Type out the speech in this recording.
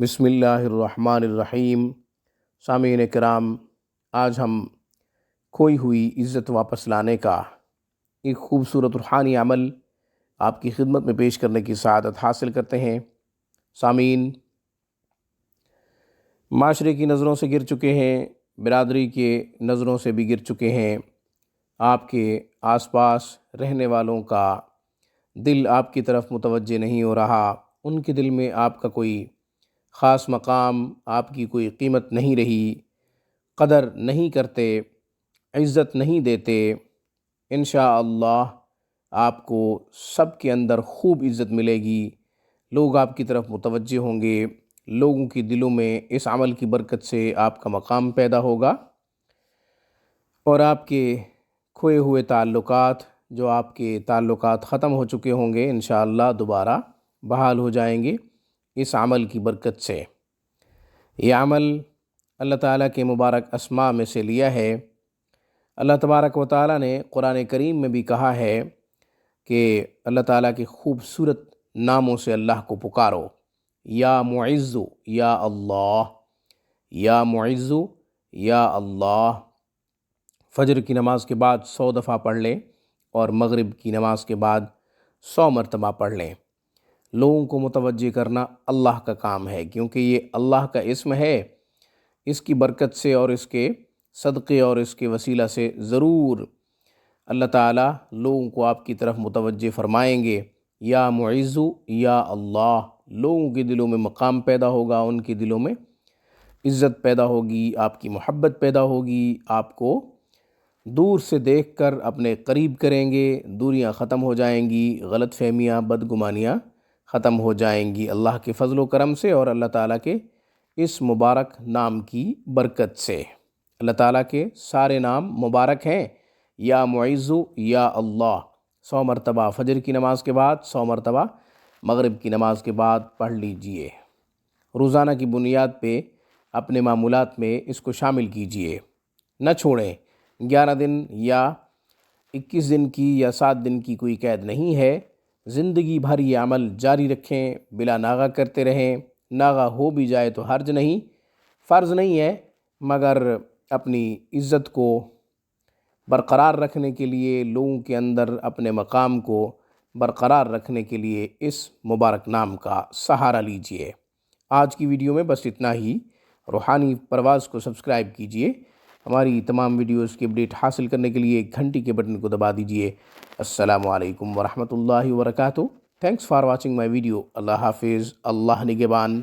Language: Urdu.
بسم اللہ الرحمن الرحیم۔ سامعین کرام، آج ہم کھوئی ہوئی عزت واپس لانے کا ایک خوبصورت روحانی عمل آپ کی خدمت میں پیش کرنے کی سعادت حاصل کرتے ہیں۔ سامعین، معاشرے کی نظروں سے گر چکے ہیں، برادری کے نظروں سے بھی گر چکے ہیں۔ آپ کے آس پاس رہنے والوں کا دل آپ کی طرف متوجہ نہیں ہو رہا، ان کے دل میں آپ کا کوئی خاص مقام، آپ کی کوئی قیمت نہیں رہی، قدر نہیں کرتے، عزت نہیں دیتے۔ انشاءاللہ آپ کو سب کے اندر خوب عزت ملے گی، لوگ آپ کی طرف متوجہ ہوں گے، لوگوں کے دلوں میں اس عمل کی برکت سے آپ کا مقام پیدا ہوگا، اور آپ کے کھوئے ہوئے تعلقات، جو آپ کے تعلقات ختم ہو چکے ہوں گے، انشاءاللہ دوبارہ بحال ہو جائیں گے اس عمل کی برکت سے۔ یہ عمل اللہ تعالیٰ کے مبارک اسماء میں سے لیا ہے۔ اللہ تبارک و تعالیٰ نے قرآن کریم میں بھی کہا ہے کہ اللہ تعالیٰ کے خوبصورت ناموں سے اللہ کو پکارو، یا معز یا اللہ، یا معز یا اللہ۔ فجر کی نماز کے بعد 100 دفعہ پڑھ لیں اور مغرب کی نماز کے بعد 100 مرتبہ پڑھ لیں۔ لوگوں کو متوجہ کرنا اللہ کا کام ہے، کیونکہ یہ اللہ کا اسم ہے۔ اس کی برکت سے اور اس کے صدقے اور اس کے وسیلہ سے ضرور اللہ تعالیٰ لوگوں کو آپ کی طرف متوجہ فرمائیں گے۔ یا معز یا اللہ، لوگوں کے دلوں میں مقام پیدا ہوگا، ان کے دلوں میں عزت پیدا ہوگی، آپ کی محبت پیدا ہوگی، آپ کو دور سے دیکھ کر اپنے قریب کریں گے، دوریاں ختم ہو جائیں گی، غلط فہمیاں، بدگمانیاں ختم ہو جائیں گی اللہ کے فضل و کرم سے اور اللہ تعالیٰ کے اس مبارک نام کی برکت سے۔ اللہ تعالیٰ کے سارے نام مبارک ہیں۔ یا معز یا اللہ 100 مرتبہ فجر کی نماز کے بعد، 100 مرتبہ مغرب کی نماز کے بعد پڑھ لیجئے۔ روزانہ کی بنیاد پہ اپنے معمولات میں اس کو شامل کیجئے، نہ چھوڑیں۔ 11 دن یا 21 دن کی یا 7 دن کی کوئی قید نہیں ہے، زندگی بھر یہ عمل جاری رکھیں، بلا ناغہ کرتے رہیں۔ ناغہ ہو بھی جائے تو حرج نہیں، فرض نہیں ہے، مگر اپنی عزت کو برقرار رکھنے کے لیے، لوگوں کے اندر اپنے مقام کو برقرار رکھنے کے لیے اس مبارک نام کا سہارا لیجئے۔ آج کی ویڈیو میں بس اتنا ہی۔ روحانی پرواز کو سبسکرائب کیجئے۔ ہماری تمام ویڈیوز کی اپڈیٹ حاصل کرنے کے لیے گھنٹی کے بٹن کو دبا دیجئے۔ السلام علیکم ورحمۃ اللہ وبرکاتہ۔ Thanks for watching my video. اللہ حافظ، اللہ نگہبان۔